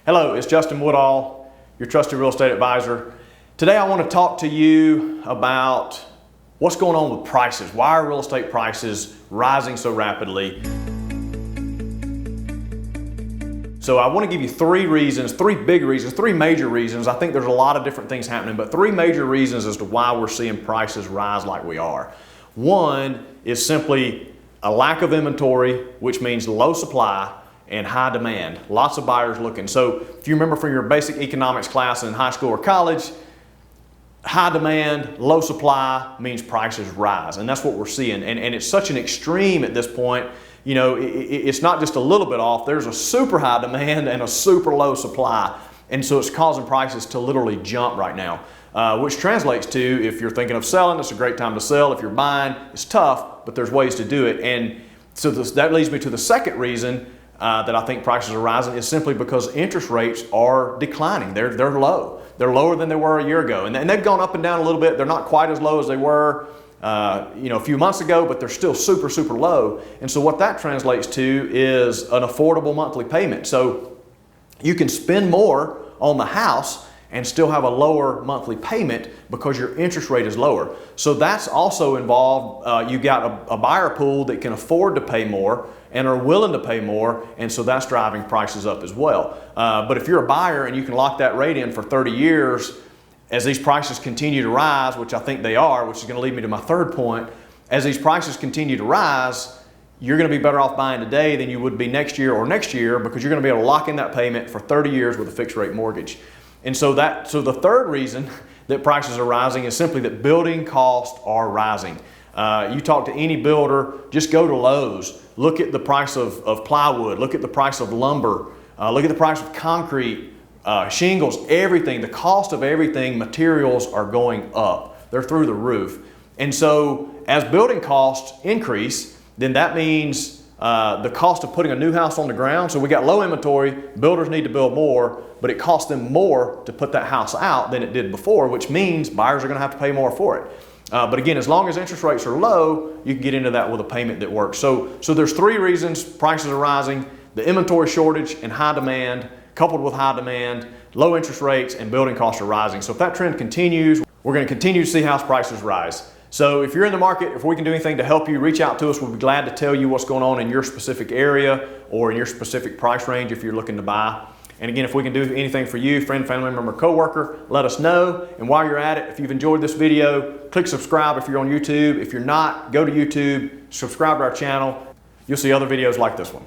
Hello, it's Justin Woodall, your trusted real estate advisor. Today I want to talk to you about what's going on with prices. Why are real estate prices rising so rapidly? So I want to give you three major reasons. I think there's a lot of different things happening, but three major reasons as to why we're seeing prices rise like we are. One is simply a lack of inventory, which means low supply and high demand. Lots of buyers looking. So if you remember from your basic economics class in high school or college, high demand, low supply means prices rise. And that's what we're seeing. And it's such an extreme at this point. You know, it's not just a little bit off. There's a super high demand and a super low supply. And so it's causing prices to literally jump right now, which translates to, if you're thinking of selling, it's a great time to sell. If you're buying, it's tough, but there's ways to do it. And so that leads me to the second reason that I think prices are rising is simply because interest rates are declining. They're low. They're lower than they were a year ago. And they've gone up and down a little bit. They're not quite as low as they were a few months ago, but they're still super, super low. And so what that translates to is an affordable monthly payment. So you can spend more on the house and still have a lower monthly payment because your interest rate is lower. So that's also involved, you got a buyer pool that can afford to pay more and are willing to pay more, and so that's driving prices up as well. But if you're a buyer and you can lock that rate in for 30 years, as these prices continue to rise, which I think they are, which is going to lead me to my third point, as these prices continue to rise, you're going to be better off buying today than you would be next year because you're going to be able to lock in that payment for 30 years with a fixed rate mortgage. And so the third reason that prices are rising is simply that building costs are rising. You talk to any builder, just go to Lowe's, look at the price of plywood, look at the price of lumber, look at the price of concrete, shingles, everything. The cost of everything, materials are going up. They're through the roof. And so as building costs increase, then that means the cost of putting a new house on the ground. So we got low inventory, builders need to build more, but it costs them more to put that house out than it did before, which means buyers are going to have to pay more for it. But again, as long as interest rates are low, you can get into that with a payment that works. So there's three reasons prices are rising: the inventory shortage and high demand, coupled with high demand, low interest rates, and building costs are rising. So if that trend continues, we're going to continue to see house prices rise. So if you're in the market, if we can do anything to help you, reach out to us. We'll be glad to tell you what's going on in your specific area or in your specific price range if you're looking to buy. And again, if we can do anything for you, friend, family member, coworker, let us know. And while you're at it, if you've enjoyed this video, click subscribe if you're on YouTube. If you're not, go to YouTube, subscribe to our channel. You'll see other videos like this one.